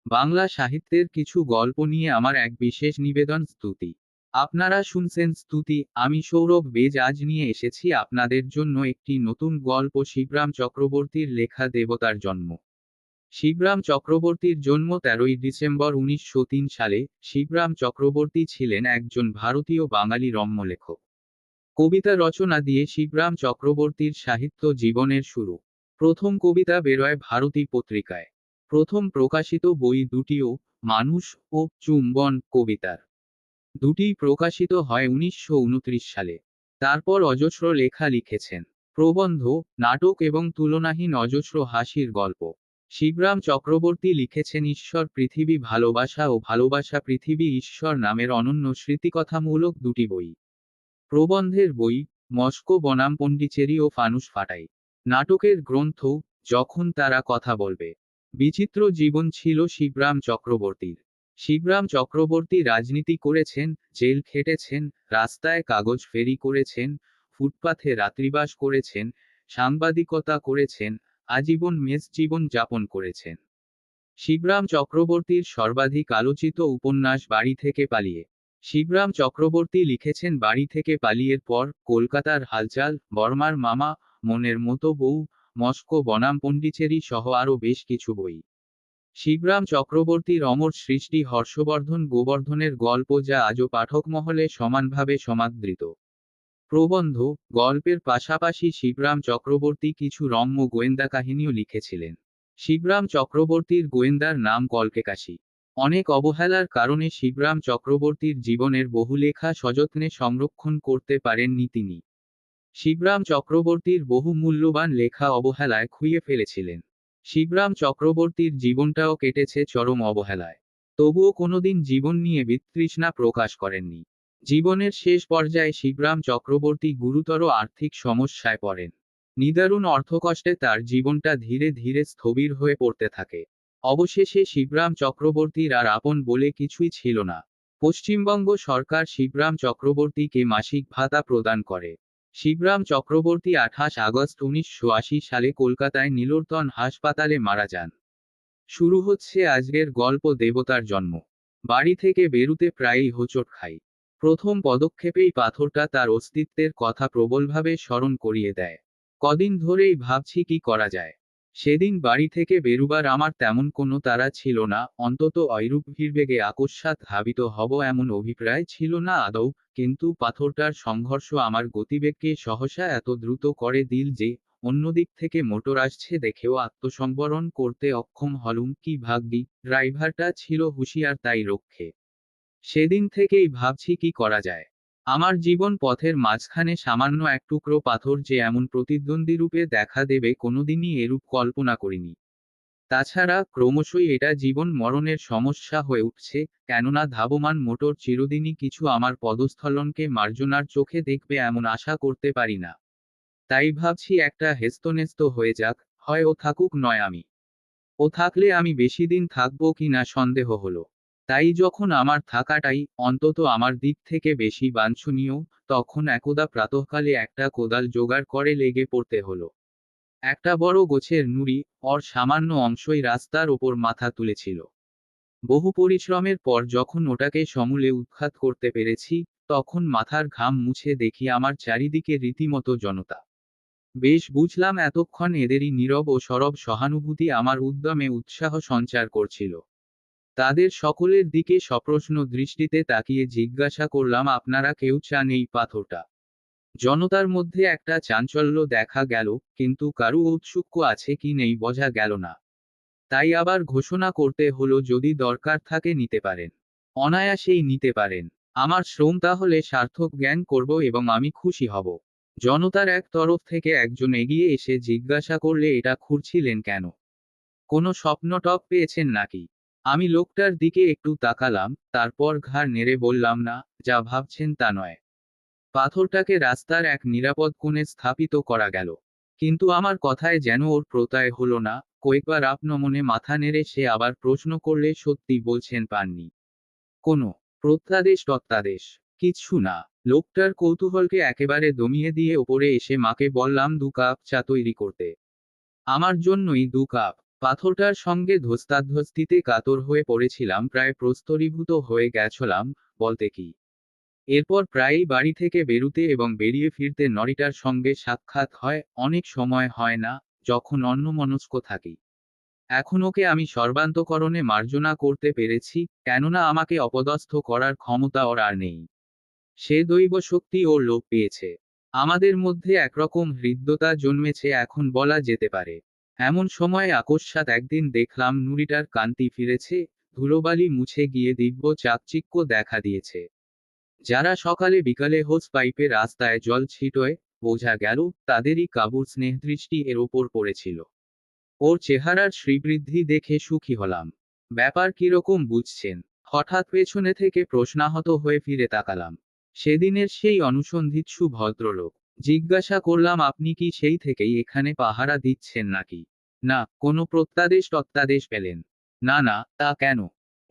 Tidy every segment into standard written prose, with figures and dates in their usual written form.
বাংলা সাহিত্যের কিছু গল্প নিয়ে আমার এক বিশেষ নিবেদন স্তুতি। আপনারা শুনছেন স্তুতি, আমি সৌরভ বেজ আজ নিয়ে এসেছি আপনাদের জন্য একটি নতুন গল্প শিবরাম চক্রবর্তীর লেখা দেবতার জন্ম। শিবরাম চক্রবর্তীর জন্ম 13ই ডিসেম্বর 1903 সালে। শিবরাম চক্রবর্তী ছিলেন একজন ভারতীয় বাঙালি রম্যলেখক। কবিতা রচনা দিয়ে শিবরাম চক্রবর্তীর সাহিত্য জীবনের শুরু। প্রথম কবিতা বেরোয় ভারতী পত্রিকায়। প্রথম প্রকাশিত বই দুটিও, মানুষ ও চুম্বন কবিতার, দুটিই প্রকাশিত হয় 1929 সালে। তারপর অজস্র লেখা লিখেছেন, প্রবন্ধ, নাটক এবং তুলনাহীন অজস্র হাসির গল্প। শিবরাম চক্রবর্তী লিখেছেন ঈশ্বর পৃথিবী ভালোবাসা ও ভালোবাসা পৃথিবী ঈশ্বর নামের অনন্য স্মৃতিকথামূলক দুটি বই। প্রবন্ধের বই, মস্কো বনাম পন্ডিচেরি ও ফানুস ফাটাই। নাটকের গ্রন্থ, যখন তারা কথা বলবে। বিচিত্র জীবন ছিল শিবরাম চক্রবর্তীর। শিবরাম চক্রবর্তী রাজনীতি করেছেন, জেল খেটেছেন, রাস্তায় কাগজ ফেরি করেছেন, ফুটপাথে রাত্রিবাস করেছেন, সাংবাদিকতা করেছেন, আজীবন মেস জীবন যাপন করেছেন। শিবরাম চক্রবর্তীর সর্বাধিক আলোচিত উপন্যাস বাড়ি থেকে পালিয়ে। শিবরাম চক্রবর্তী লিখেছেন বাড়ি থেকে পালিয়ের পর, কলকাতার হালচাল, বর্মার মামা, মনের মতো বউ, মস্কো বনাম পন্ডিচেরি সহ আরও বেশ কিছু বই। শিবরাম চক্রবর্তীর অমর সৃষ্টি হর্ষবর্ধন গোবর্ধনের গল্প, যা আজও পাঠক মহলে সমানভাবে সমাদৃত। প্রবন্ধ, গল্পের পাশাপাশি শিবরাম চক্রবর্তী কিছু রম্য গোয়েন্দা কাহিনীও লিখেছিলেন। শিবরাম চক্রবর্তীর গোয়েন্দার নাম কল্কেকাশী। অনেক অবহেলার কারণে শিবরাম চক্রবর্তীর জীবনের বহু লেখা সযত্নে সংরক্ষণ করতে পারেননি তিনি। শিবরাম চক্রবর্তীর বহু মূল্যবান লেখা অবহেলায় খুইয়ে ফেলেছিলেন। শিবরাম চক্রবর্তীর জীবনটাও কেটেছে চরম অবহেলায়। তবুও কোনোদিন জীবন নিয়ে বিতৃষ্ণা প্রকাশ করেননি। জীবনের শেষ পর্যায়ে শিবরাম চক্রবর্তী গুরুতর আর্থিক সমস্যায় পড়েন। নিদারুণ অর্থকষ্টে তার জীবনটা ধীরে ধীরে স্থবির হয়ে পড়তে থাকে। অবশেষে শিবরাম চক্রবর্তীর আর আপন বলে কিছুই ছিল না। পশ্চিমবঙ্গ সরকার শিবরাম চক্রবর্তীকে মাসিক ভাতা প্রদান করে। শিবরাম চক্রবর্তী 28 আগস্ট 1980 সালে কলকাতায় নীলরতন হাসপাতালে মারা যান। শুরু হচ্ছে আজকের গল্প দেবতার জন্ম। বাড়ি থেকে বেরুতে প্রায়ই হোঁচট খাই। প্রথম পদক্ষেপেই পাথরটা তার অস্তিত্বের কথা প্রবলভাবে স্মরণ করিয়ে দেয়। কদিন ধরেই ভাবছি কি করা যায়। সেদিন বাড়ি থেকে বেরুবার আমার তেমন কোনো তাড়া ছিল না, অন্তত ঐরূপ ভিড়বেগে আকস্মাৎ ধাবিত হব এমন অভিপ্রায় ছিল না আদৌ। কিন্তু পাথরটার সংঘর্ষ আমার গতিবেগকে সহসা এত দ্রুত করে দিল যে, অন্যদিক থেকে মোটর আসছে দেখেও আত্মসংবরণ করতে অক্ষম হলুম। কি ভাগ্যি, ড্রাইভারটা ছিল হুঁশিয়ার, তাই রক্ষে। সেদিন থেকেই ভাবছি কি করা যায়। আমার জীবন পথের মাঝখানে সামান্য এক টুকরো পাথর যে এমন প্রতিদ্বন্দ্বীরূপে দেখা দেবে কোনোদিনই এরূপ কল্পনা করিনি। তাছাড়া ক্রমশই এটা জীবন মরণের সমস্যা হয়ে উঠছে, কেননা ধাবমান মোটর চিরদিনই কিছু আমার পদস্থলনকে মার্জনার চোখে দেখবে এমন আশা করতে পারি না। তাই ভাবছি একটা হেস্তনেস্ত হয়ে যাক, হয় ও থাকুক নয় আমি। ও থাকলে আমি বেশি দিন থাকবো কি না সন্দেহ হলো। তাই যখন আমার থাকাটাই অন্তত আমার দিক থেকে বেশি বাঞ্ছনীয়, তখন একদা প্রাতঃকালে একটা কোদাল জোগাড় করে লেগে পড়তে হলো। একটা বড় গোছের নুড়ি, ওর সামান্য অংশই রাস্তার ওপর মাথা তুলেছিল। বহু পরিশ্রমের পর যখন ওটাকে সমূলে উৎখাত করতে পেরেছি, তখন মাথার ঘাম মুছে দেখি আমার চারিদিকে রীতিমতো জনতা। বেশ বুঝলাম এতক্ষণ এদেরই নীরব ও সরব সহানুভূতি আমার উদ্যমে উৎসাহ সঞ্চার করছিল। তাদের সকলের দিকে সপ্রশ্ন দৃষ্টিতে তাকিয়ে জিজ্ঞাসা করলাম, আপনারা কেউ চান এই পাথরটা? জনতার মধ্যে একটা চাঞ্চল্য দেখা গেল, কিন্তু কারু ঔৎসুক্য আছে কি নেই বোঝা গেল না। তাই আবার ঘোষণা করতে হলো, যদি দরকার থাকে নিতে পারেন। অনায়াসেই নিতে পারেন। আমার শ্রম তাহলে সার্থক জ্ঞান করব এবং আমি খুশি হব। জনতার এক তরফ থেকে একজন এগিয়ে এসে জিজ্ঞাসা করলে, এটা খুঁড়ছিলেন কেন? কোনো স্বপ্ন টপ পেয়েছেন নাকি? আমি লোকটার দিকে একটু তাকালাম, তারপর ঘাড় নেড়ে বললাম, না, যা ভাবছেন তা নয়। পাথরটাকে রাস্তার এক নিরাপদ কোণে স্থাপিত করা গেল। কিন্তু আমার কথায় যেন ওর প্রত্যয় হলো না। কয়েকবার আপনমনে মাথা নেড়ে সে আবার প্রশ্ন করলে, সত্যি বলছেন পাননি কোনো প্রত্যাদেশ টত্যাদেশ? কিচ্ছু না। লোকটার কৌতূহলকে একেবারে দমিয়ে দিয়ে ওপরে এসে মাকে বললাম 2 কাপ চা তৈরি করতে। আমার জন্যই 2 কাপ। পাথরটার সঙ্গে ধস্তাধস্তিতে কাতর হয়ে পড়েছিলাম, প্রায় প্রস্তরীভূত হয়ে গেছলাম বলতে কি। এরপর প্রায়ই বাড়ি থেকে বেরুতে এবং বেরিয়ে ফিরতে নরিটার সঙ্গে সাক্ষাৎ হয়, অনেক সময় হয় না, যখন অন্যমনস্ক থাকি। এখন ওকে আমি সর্বান্তকরণে মার্জনা করতে পেরেছি, কেননা আমাকে অপদস্থ করার ক্ষমতা ওর আর নেই। সে দৈব শক্তি ওর লোপ পেয়েছে। আমাদের মধ্যে একরকম হৃদ্যতা জন্মেছে এখন বলা যেতে পারে। এমন সময় আকস্মাৎ একদিন দেখলাম নুড়িটার কান্তি ফিরেছে, ধুলোবালি মুছে গিয়ে দিব্য চাকচিক্য দেখা দিয়েছে। যারা সকালে বিকালে হোস পাইপে রাস্তায় জল ছিটোয়, বোঝা গেল তাদেরই কাবুর স্নেহদৃষ্টি এর ওপর পড়েছিল। ওর চেহারার শ্রীবৃদ্ধি দেখে সুখী হলাম। ব্যাপার কিরকম বুঝছেন? হঠাৎ পেছনে থেকে প্রশ্নাহত হয়ে ফিরে তাকালাম। সেদিনের সেই অনুসন্ধিৎসু ভদ্রলোক। জিজ্ঞাসা করলাম, আপনি কি সেই থেকেই এখানে পাহারা দিচ্ছেন নাকি? না, কোনো প্রত্যাদেশ টত্যাদেশ পেলেন? না না, তা কেন?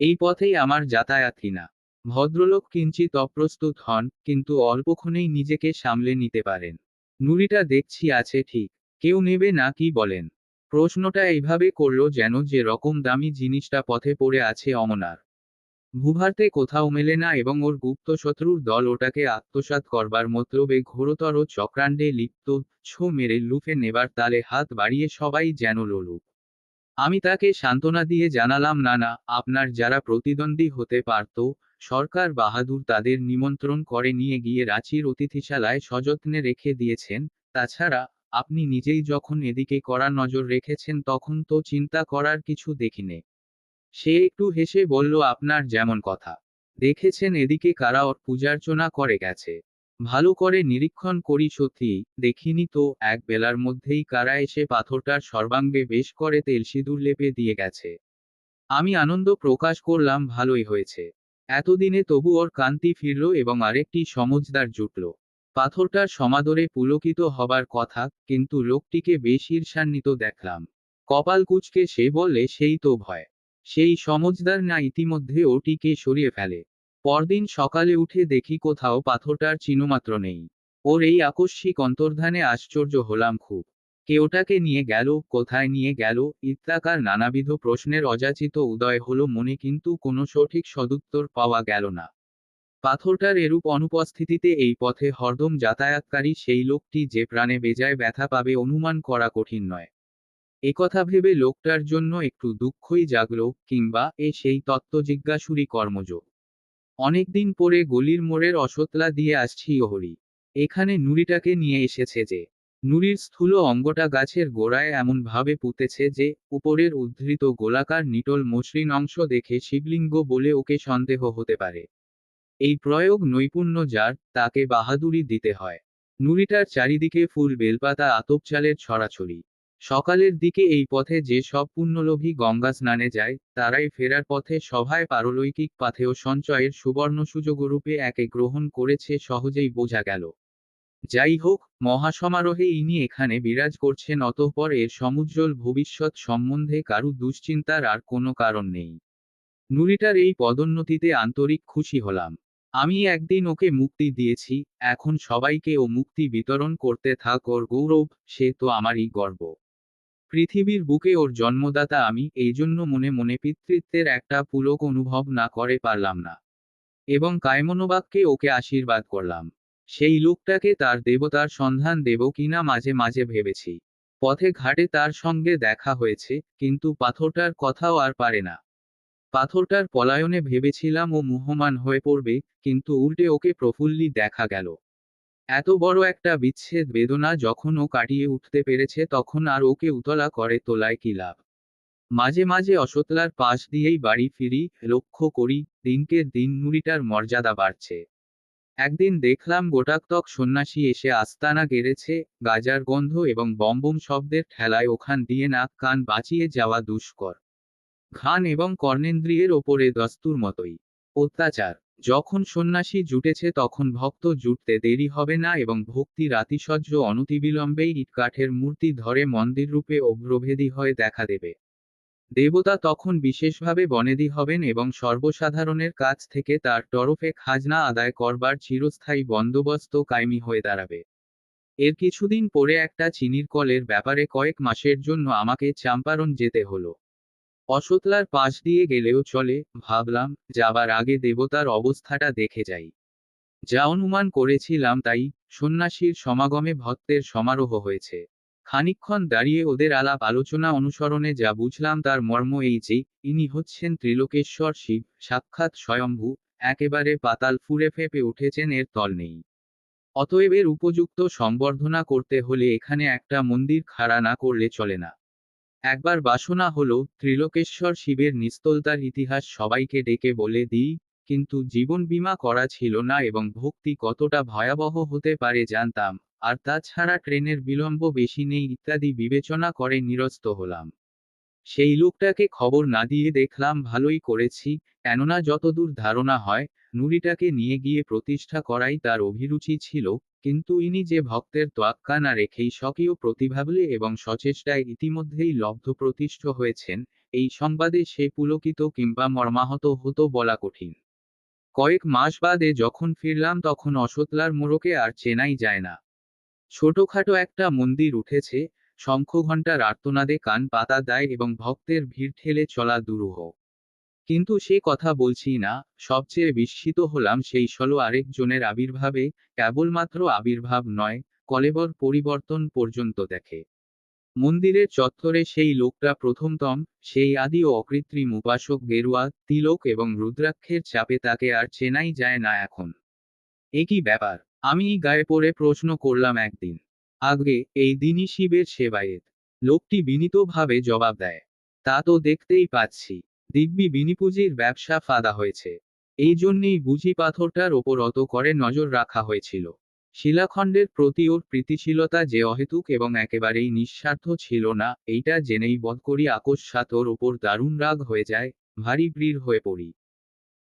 এই পথেই আমার যাতায়াত কিনা। ভদ্রলোক কিঞ্চিত অপ্রস্তুত হন, কিন্তু অল্পক্ষণেই নিজেকে সামলে নিতে পারেন। নুড়িটা দেখছি আছে ঠিক। কেউ নেবে না কি বলেন? প্রশ্নটা এইভাবে করল যেন যে রকম দামি জিনিসটা পথে পড়ে আছে অমনার। ভূভারতে কোথাও মেলে না এবং ওর গুপ্ত শত্রুর দল ওটাকে আত্মসাৎ করবার মতলবে ঘোরতর চক্রাণ্ডে লিপ্ত। ছো মেরে লুফে নেবার তালে হাত বাড়িয়ে সবাই যেন লোলুপ। আমি তাকে সান্ত্বনা দিয়ে জানালাম, না না, আপনার যারা প্রতিদ্বন্দ্বী হতে পারত, সরকার বাহাদুর তাদের নিমন্ত্রণ করে নিয়ে গিয়ে রাঁচির অতিথিশালায় সযত্নে রেখে দিয়েছেন। তাছাড়া আপনি নিজেই যখন এদিকে কড়া নজর রেখেছেন তখন তো চিন্তা করার কিছু দেখিনে। সে একটু হেসে বলল, আপনার যেমন কথা। দেখেছেন এদিকে কারা ওর পূজার্চনা করে গেছে। ভালো করে নিরীক্ষণ করি সত্যিই, দেখিনি তো এক বেলার মধ্যেই কারা এসে পাথরটার সর্বাঙ্গে বেশ করে তেল সিঁদুর লেপে দিয়ে গেছে। আমি আনন্দ প্রকাশ করলাম, ভালোই হয়েছে। এতদিনে তবু ওর কান্তি ফিরল এবং আরেকটি সমজদার জুটল। পাথরটার সমাদরে পুলকিত হবার কথা, কিন্তু লোকটিকে বেশ ঈর্ষান্বিত দেখলাম। কপাল কুঁচকে সে বললে, সেই তো ভয়। সেই সমজদার না ইতিমধ্যে ওটিকে সরিয়ে ফেলে। পরদিন সকালে উঠে দেখি কোথাও পাথরটার চিহ্নমাত্র নেই। ওর এই আকস্মিক অন্তর্ধানে আশ্চর্য হলাম খুব। কে ওটাকে নিয়ে গেল, কোথায় নিয়ে গেল ইত্যাকার নানাবিধ প্রশ্নের অযাচিত উদয় হলো মনে, কিন্তু কোনো সঠিক সদুত্তর পাওয়া গেল না। পাথরটার এরূপ অনুপস্থিতিতে এই পথে হরদম যাতায়াতকারী সেই লোকটি যে প্রাণে বেজায় ব্যথা পাবে অনুমান করা কঠিন নয়। একথা ভেবে লোকটার জন্য একটু দুঃখই জাগল, কিংবা সেই তত্ত্ব জিজ্ঞাসুরই কর্মযোগ। অনেকদিন পরে গলির মোড়ের অসতলা দিয়ে আসছি ওহরি। এখানে নুড়িটাকে নিয়ে এসেছে যে। নুড়ির স্থূল অঙ্গটা গাছের গোড়ায় এমন ভাবে পুঁতেছে যে, উপরের উদ্ধৃত গোলাকার নিটল মসৃণ অংশ দেখে শিবলিঙ্গ বলে ওকে সন্দেহ হতে পারে। এই প্রয়োগ নৈপুণ্য যার, তাকে বাহাদুরি দিতে হয়। নুড়িটার চারিদিকে ফুল বেলপাতা আতপচালের ছড়াছড়ি। সকালের দিকে এই পথে যে সব পুণ্যলোভী গঙ্গা স্নানে যায়, তারাই ফেরার পথে সভায় পারলৌকিক পাথেয় সঞ্চয়ের সুবর্ণ সুযোগরূপে একে গ্রহণ করেছে সহজেই বোঝা গেল। যাই হোক, মহাসমারোহে ইনি এখানে বিরাজ করছেন, অতঃপর এর সমুজ্জ্বল ভবিষ্যৎ সম্বন্ধে কারু দুশ্চিন্তার আর কোনো কারণ নেই। নুরিটার এই পদোন্নতিতে আন্তরিক খুশি হলাম। আমি একদিন ওকে মুক্তি দিয়েছি, এখন সবাইকে ও মুক্তি বিতরণ করতে থাক ওর গৌরব, সে তো আমারই গর্ব। পৃথিবীর বুকে ওর জন্মদাতা আমি, এই জন্য মনে মনে পিতৃত্বের একটা পুলক অনুভব না করে পারলাম না। এবং কায়মনোবাক্যে ওকে আশীর্বাদ করলাম। সেই লোকটাকে তার দেবতার সন্ধান দেব কিনা মাঝে মাঝে ভেবেছি। পথে ঘাটে তার সঙ্গে দেখা হয়েছে, কিন্তু পাথরটার কথাও আর পারে না। পাথরটার পলায়নে ভেবেছিলাম ও মুহ্যমান হয়ে পড়বে, কিন্তু উল্টে ওকে প্রফুল্লি দেখা গেল। এত বড় একটা বিচ্ছেদ বেদনা যখন ও কাটিয়ে উঠতে পেরেছে, তখন আর ওকে উতলা করে তোলায় কি লাভ। মাঝে মাঝে অসতলার পাশ দিয়েই বাড়ি ফিরি, লক্ষ্য করি দিনকে দিন নুড়িটার মর্যাদা বাড়ছে। একদিন দেখলাম গোটাকতক সন্ন্যাসী এসে আস্তানা গেড়েছে, গাজার গন্ধ এবং বম্বম শব্দের ঠেলায় ওখান দিয়ে নাক কান বাঁচিয়ে যাওয়া দুষ্কর। ঘ্রাণ এবং কর্ণেন্দ্রিয়ের ওপরে দস্তুর মতোই অত্যাচার। যখন সন্ন্যাসী জুটেছে তখন ভক্ত জুটতে দেরি হবে না, এবং ভক্তির আতিশয্য অনতিবিলম্বেই ইটকাঠের মূর্তি ধরে মন্দিররূপে অগ্রভেদী হয়ে দেখা দেবে। দেবতা তখন বিশেষভাবে বনেদি হবেন এবং সর্বসাধারণের কাছ থেকে তার তরফে খাজনা আদায় করবার চিরস্থায়ী বন্দোবস্ত কায়েমি হয়ে দাঁড়াবে। এর কিছুদিন পরে একটা চিনির কলের ব্যাপারে কয়েক মাসের জন্য আমাকে চম্পারণ যেতে হলো। অসতলার পাশ দিয়ে গেলেও চলে, ভাবলাম যাবার আগে দেবতার অবস্থাটা দেখে যাই। যা অনুমান করেছিলাম তাই, সন্ন্যাসীর সমাগমে ভক্তের সমারোহ হয়েছে। খানিকক্ষণ দাঁড়িয়ে ওদের আলাপ আলোচনা অনুসরণে যা বুঝলাম তার মর্ম এই যে, ইনি হচ্ছেন ত্রিলোকেশ্বর শিব, সাক্ষাৎ স্বয়ম্ভু, একেবারে পাতাল ফুঁড়ে ফেঁপে উঠেছেন, এর তল নেই। অতএব এর উপযুক্ত সংবর্ধনা করতে হলে এখানে একটা মন্দির খাড়া না করলে চলে না। একবার বাসনা হলো ত্রিলোকেশ্বর শিবের নিস্তলতার ইতিহাস সবাইকে ডেকে বলে দিই, কিন্তু জীবন বীমা করা ছিল না এবং ভক্তি কতটা ভয়াবহ হতে পারে জানতাম। আর তাছাড়া ট্রেনের বিলম্ব বেশি নেই ইত্যাদি বিবেচনা করে নিরস্ত হলাম। সেই লোকটাকে খবর না দিয়ে দেখলাম ভালোই করেছি, কেননা যতদূর ধারণা হয়, নুড়িটাকে নিয়ে গিয়ে প্রতিষ্ঠা করাই তার অভিরুচি ছিল। কিন্তু ইনি যে ভক্তের তোয়াক্কা না রেখেই স্বকীয় প্রতিভাবলে এবং সচেষ্টায় ইতিমধ্যেই লব্ধপ্রতিষ্ঠ হয়েছেন, এই সংবাদে সে পুলকিত কিংবা মর্মাহত হতো বলা কঠিন। কয়েক মাস বাদে যখন ফিরলাম তখন অসতলার মোড়কে আর চেনাই যায় না। ছোটখাটো একটা মন্দির উঠেছে, শঙ্খঘণ্টার আর্তনাদে কান পাতা দেয় এবং ভক্তের ভিড় ঠেলে চলা দুরূহ। কিন্তু সে কথা বলছি না, সবচেয়ে বিস্মিত হলাম সেই আরেকজনের আবির্ভাবে, কেবলমাত্র আবির্ভাব নয়, কলেবর পরিবর্তন পর্যন্ত দেখে। মন্দিরের চত্বরে সেই লোকটা প্রথমতম, সেই আদি ও অকৃত্রিম উপাসক, গেরুয়া তিলক এবং রুদ্রাক্ষের চাপে তাকে আর চেনাই যায় না এখন। এ কি ব্যাপার, আমি গায়ে পড়ে প্রশ্ন করলাম একদিন। আগে এই দিনই শিবের সেবায়েত। লোকটি বিনীতভাবে জবাব দেয়, তা তো দেখতেই পাচ্ছি। দিব্যি বিনিপুজির ব্যবসা ফাঁদা হয়েছে। এই জন্যেই বুঝি পাথরটার ওপর অত করে নজর রাখা হয়েছিল। শিলাখণ্ডের প্রতি ওর প্রীতিশীলতা যে অহেতুক এবং একেবারেই নিঃস্বার্থ ছিল না, এইটা জেনেই বোধ করি আকস্মাৎ ওর ওপর দারুণ রাগ হয়ে যায়, ভারী প্রিয় হয়ে পড়ি।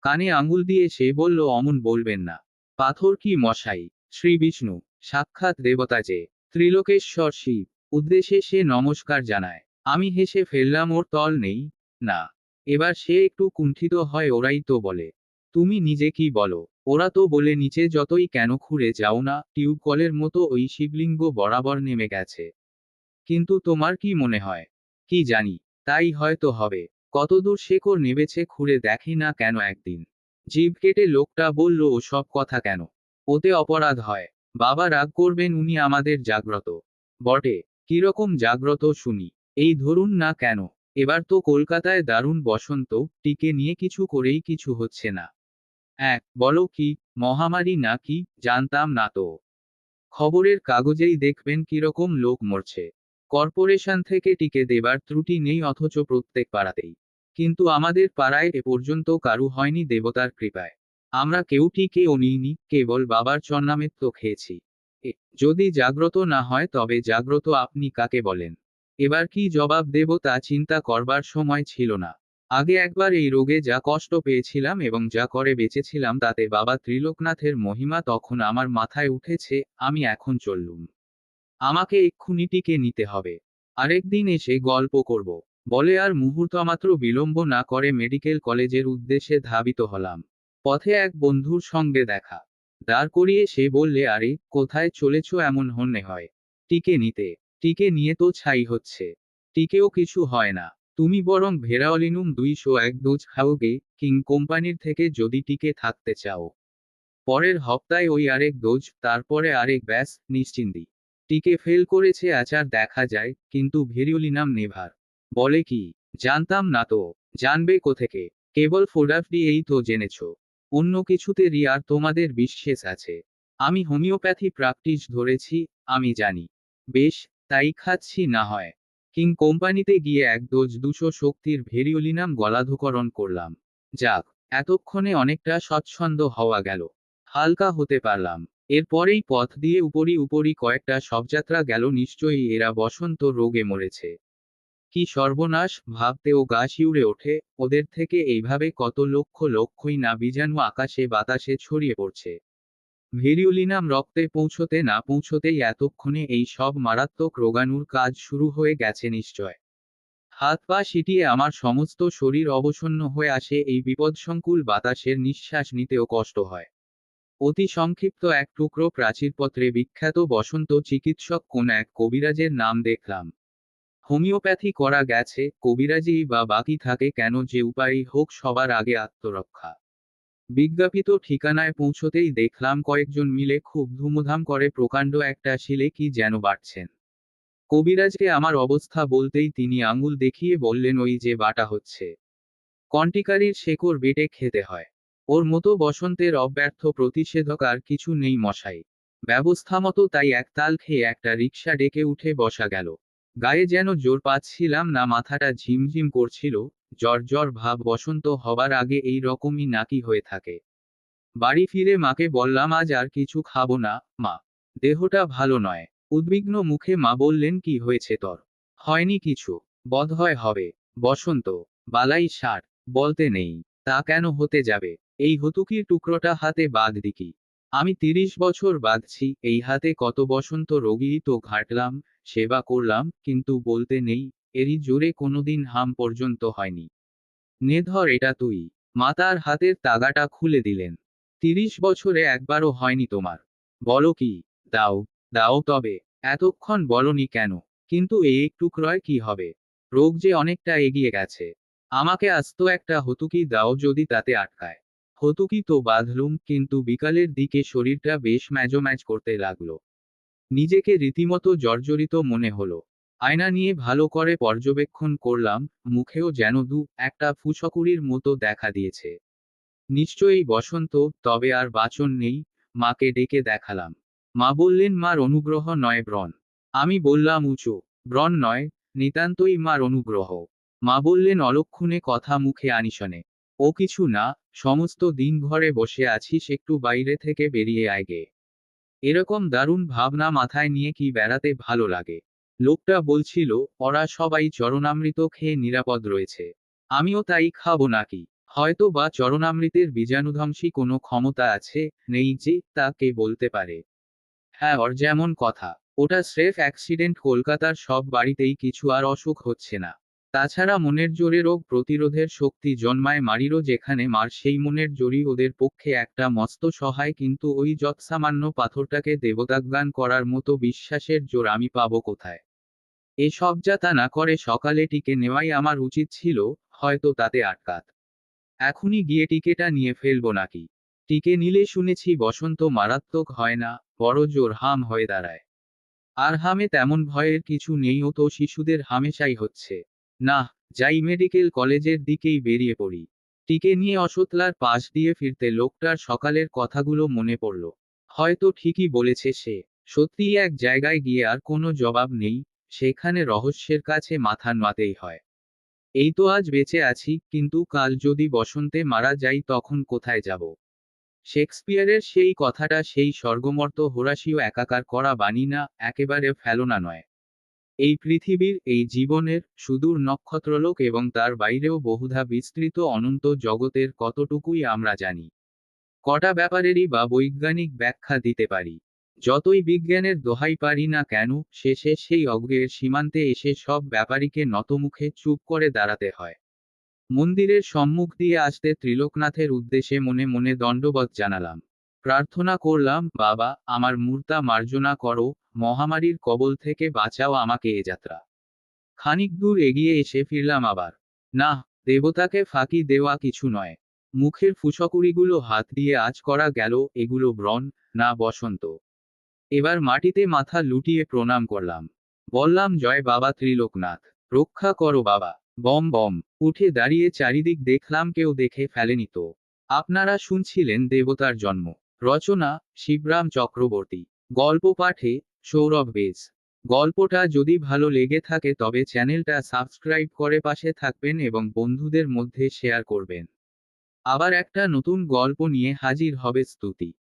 কানে আঙুল দিয়ে সে বলল, অমন বলবেন না। পাথর কি মশাই? শ্রী বিষ্ণু, সাক্ষাৎ দেবতা যে, ত্রিলোকেশ্বর শিব। উদ্দেশ্যে সে নমস্কার জানায়। আমি হেসে ফেললাম, ওর তল নেই। না। এবার সে একটু কুণ্ঠিত হয়, ওরাই তো বলে। তুমি নিজে কি বলো? ওরা তো বলে নিচে যতই কেন খুঁড়ে যাও না, টিউব কলের মতো ওই শিবলিঙ্গ বরাবর নেমে গেছে। কিন্তু তোমার কি মনে হয়? কি জানি, তাই হয়তো হবে। কতদূর শেকড় নেবেছে খুঁড়ে দেখি না কেন একদিন। জিভ কেটে লোকটা বলল, ও সব কথা কেন? ওতে অপরাধ হয়। বাবা রাগ করবেন, উনি আমাদের জাগ্রত। বটে। কিরকম জাগ্রত শুনি? এই ধরুন না কেন, এবার তো কলকাতায় দারুণ বসন্ত, টিকে নিয়ে কিছু করেই কিছু হচ্ছে না। বলো কি, মহামারী না কি? জানতাম না তো। খবরের কাগজেই দেখবেন কিরকম লোক মরছে। কর্পোরেশন থেকে টিকে দেবার ত্রুটি নেই অথচ প্রত্যেক পাড়াতেই। কিন্তু আমাদের পাড়ায় এ পর্যন্ত কারু হয়নি দেবতার কৃপায়। আমরা কেউ টিকেও নিইনি, কেবল বাবার চন্নামৃত খেয়েছি। এ যদি জাগ্রত না হয় তবে জাগ্রত আপনি কাকে বলেন? এবার কি জবাব দেব তা চিন্তা করবার সময় ছিল না। আগে একবার এই রোগে যা কষ্ট পেয়েছিলাম এবং যা করে বেঁচেছিলাম তাতে বাবা ত্রিলোকনাথের মহিমা তখন আমার মাথায় উঠেছে। আমি এখন চললুম। আমাকে এক্ষুনি টিকে নিতে হবে। আরেকদিন এসে গল্প করব, বলে আর মুহূর্তমাত্র বিলম্ব না করে মেডিকেল কলেজের উদ্দেশ্যে ধাবিত হলাম। পথে এক বন্ধুর সঙ্গে দেখা। দাঁড় করিয়ে সে বললে, আরে কোথায় চলেছ এমন হন্যে হয়? টিকে নিতে? টিকে নিয়ে তো ছাই হচ্ছে। টিকেও কিছু হয় না। তুমি বরং ভেরাওলিনুম 201 ডোজ খাওগে, কিং কোম্পানির থেকে যদি টিকে থাকতে চাও। পরের হপ্তায় ওই আরেক ডোজ, তারপরে আরেক, ব্যাস নিশ্চিন্তি। টিকে ফেল করেছে আচার দেখা যায়, কিন্তু ভেরিওলিনাম নেভার। বলে কি? জানতাম না তো। জানবে কোথেকে? কেবল ফোডাফডি এই তো জেনেছ। অন্য কিছুতেরই আর তোমাদের বিশ্বাস আছে? আমি হোমিওপ্যাথি প্র্যাকটিস ধরেছি, আমি জানি। বেশ, তাই খাচ্ছি না হয়। কিং কোম্পানিতে গিয়ে এক ডোজ 200 শক্তির ভেরিওলিনাম গলাধঃকরণ করলাম। যাক, এতক্ষণে অনেকটা স্বচ্ছন্দ হওয়া গেল। হালকা হতে পারলাম। এরপরেই পথ দিয়ে উপরি উপরি কয়েকটা শবযাত্রা গেল, নিশ্চয়ই এরা বসন্ত রোগে মরেছে। কি সর্বনাশ, ভাবতেও গা শিউরে ওঠে। ওদের থেকে এইভাবে কত লক্ষ লক্ষই না বীজাণু আকাশে বাতাসে ছড়িয়ে পড়ছে। ভেরিওলিনাম রক্তে পৌঁছতে না পৌঁছতেই এতক্ষণে এই সব মারাত্মক রোগাণুর কাজ শুরু হয়ে গেছে নিশ্চয়। হাত পা সিটিয়ে আমার সমস্ত শরীর অবসন্ন হয়ে আসে, এই বিপদসংকুল বাতাসের নিঃশ্বাস নিতেও কষ্ট হয়। অতি সংক্ষিপ্ত এক টুকরো প্রাচীরপত্রে বিখ্যাত বসন্ত চিকিৎসক কোন এক কবিরাজের নাম দেখলাম। হোমিওপ্যাথি করা গেছে, কবিরাজি বা বাকি থাকে কেন, যে উপায়ই হোক সবার আগে আত্মরক্ষা। বিজ্ঞাপিত ঠিকানায় পৌঁছতেই দেখলাম কয়েকজন মিলে খুব ধুমধাম করে প্রকাণ্ড একটা শিলে কি যেন বাটছেন। কবিরাজকে আমার অবস্থা বলতেই তিনি আঙুল দেখিয়ে বললেন, ওই যে বাটা হচ্ছে, কন্টিকারির শেকড় বেটে খেতে হয়। ওর মতো বসন্তের অব্যর্থ প্রতিষেধক আর কিছু নেই মশাই। ব্যবস্থা মতো তাই একতাল খেয়ে একটা রিকশা ডেকে উঠে বসা গেল। গায়ে যেন জোর পাচ্ছিলাম না, মাথাটা ঝিমঝিম করছিল, জ্বর জ্বর ভাব। বসন্ত হবার আগে এই রকমই নাকি হয়ে থাকে। বাড়ি ফিরে মাকে বললাম, আজ আর কিছু খাবো না মা, দেহটা ভালো নয়। উদ্বিগ্ন মুখে মা বললেন, কি হয়েছে তোর? হয়নি কিছু, বোধহয় হবে। বসন্ত, বালাই ষাট, বলতে নেই। তা কেন হতে যাবে? এই হতুকির টুকরোটা হাতে বাঁধলি কি? আমি 30 বছর বাঁধছি এই হাতে, কত বসন্ত রোগী তো ঘাটলাম, সেবা করলাম, কিন্তু বলতে নেই, এরই জোরে কোনোদিন হাম পর্যন্ত হয়নি। নে ধর এটা তুই। মা তার হাতের তাগাটা খুলে দিলেন। 30 বছরে একবারও হয়নি তোমার? বলো কি? দাও, দাও তবে। এতক্ষণ বলনি কেন? কিন্তু এই একটুকরোয় কি হবে? রোগ যে অনেকটা এগিয়ে গেছে। আমাকে আস্ত একটা হতুকি দাও, যদি তাতে আটকায়। হতুকি তো বাঁধলুম, কিন্তু বিকালের দিকে শরীরটা বেশ ম্যাজম্যাজ করতে লাগলো। নিজেকে রীতিমতো জর্জরিত মনে হলো। আয়না নিয়ে ভালো করে পর্যবেক্ষণ করলাম, মুখেও যেন একটা ফুসকুড়ির মতো দেখা দিয়েছে। নিশ্চয়ই বসন্ত, তবে আর বাঁচন নেই। মাকে ডেকে দেখালাম। মা বললেন, মার অনুগ্রহ নয় ব্রণ। আমি বললাম উঁচু, ব্রণ নয়, নিতান্তই মার অনুগ্রহ। মা বললেন, অলক্ষণে কথা মুখে আনিশনে। ও কিছু না, সমস্ত দিন ঘরে বসে আছিস, একটু বাইরে থেকে বেরিয়ে আয় গে। এরকম দারুণ ভাবনা মাথায় নিয়ে কি বেড়াতে ভালো লাগে? লোকটা বলছিল, ওরা সবাই চরণামৃত খেয়ে নিরাপদ রয়েছে, আমিও তাই খাবো নাকি? হয়তো বা চরণামৃতের বীজাণুধ্বংসী কোনো ক্ষমতা আছে, নেই যে, তা কে বলতে পারে? হ্যাঁ, ওর যেমন কথা, ওটা স্রেফ অ্যাক্সিডেন্ট। কলকাতার সব বাড়িতেই কিছু আর অসুখ হচ্ছে না। তাছাড়া মনের জোরে রোগ প্রতিরোধের শক্তি জন্মায় মারিরও, যেখানে মার সেই মনের জোরই ওদের পক্ষে একটা মস্ত সহায়। কিন্তু ওই যৎসামান্য পাথরটাকে দেবতাজ্ঞান করার মতো বিশ্বাসের জোর আমি পাবো কোথায়? এসব যাতা না করে সকালে টিকে নেওয়াই আমার উচিত ছিল, হয়তো তাতে আটকাত। এখনই গিয়ে টিকেটা নিয়ে ফেলবো নাকি? টিকে নিলে শুনেছি বসন্ত মারাত্মক হয় না, বড় জোর হাম হয়ে দাঁড়ায়। আর হামে তেমন ভয়ের কিছু নেই, ও তো শিশুদের হামেশাই হচ্ছে। না, যাই মেডিকেল কলেজের দিকেই বেরিয়ে পড়ি। টিকে নিয়ে অসতলার পাশ দিয়ে ফিরতে লোকটার সকালের কথাগুলো মনে পড়ল। হয়তো ঠিকই বলেছে সে। সত্যিই এক জায়গায় গিয়ে আর কোনো জবাব নেই, সেখানে রহস্যের কাছে মাথা নোয়াতেই হয়। এই তো আজ বেঁচে আছি, কিন্তু কাল যদি বসন্তে মারা যাই তখন কোথায় যাব? শেক্সপিয়ারের সেই কথাটা, সেই স্বর্গমর্ত হোরাসীয় একাকার করা বাণী না, একেবারে ফেলনা নয়। এই পৃথিবীর, এই জীবনের, সুদূর নক্ষত্রলোক এবং তার বাইরেও বহুধা বিস্তৃত অনন্ত জগতের কতটুকুই আমরা জানি? কটা ব্যাপারেরই বা বৈজ্ঞানিক ব্যাখ্যা দিতে পারি? যতই বিজ্ঞানের দোহাই পারি না কেন, শেষে সেই অজ্ঞের সীমান্তে এসে সব ব্যাপারীকে নতমুখে চুপ করে দাঁড়াতে হয়। মন্দিরের সম্মুখ দিয়ে আসতে ত্রিলোকনাথের উদ্দেশ্যে মনে মনে দণ্ডবত জানালাম। প্রার্থনা করলাম, বাবা, আমার মূর্তা মার্জনা করো, মহামারীর কবল থেকে বাঁচাও আমাকে এ যাত্রা। খানিক দূর এগিয়ে এসে ফিরলাম আবার। না, দেবতাকে ফাঁকি দেওয়া কিছু নয়। মুখের ফুসকুড়িগুলো হাত দিয়ে আঁচ করা গেল, এগুলো ব্রণ, না বসন্ত। এবার মাটিতে মাথা লুটিয়ে প্রণাম করলাম। বললাম, জয় বাবা ত্রিলোকনাথ, রক্ষা করো বাবা। বম বম। উঠে দাঁড়িয়ে চারিদিক দেখলাম, কেউ দেখে ফেলেনি তো। আপনারা শুনছিলেন দেবতার জন্ম। রচনা, শিবরাম চক্রবর্তী। গল্প পাঠে, সৌরভ বেজ। গল্পটা যদি ভালো লেগে থাকে তবে চ্যানেলটা সাবস্ক্রাইব করে পাশে থাকবেন এবং বন্ধুদের মধ্যে শেয়ার করবেন। আবার একটা নতুন গল্প নিয়ে হাজির হবে স্তুতি।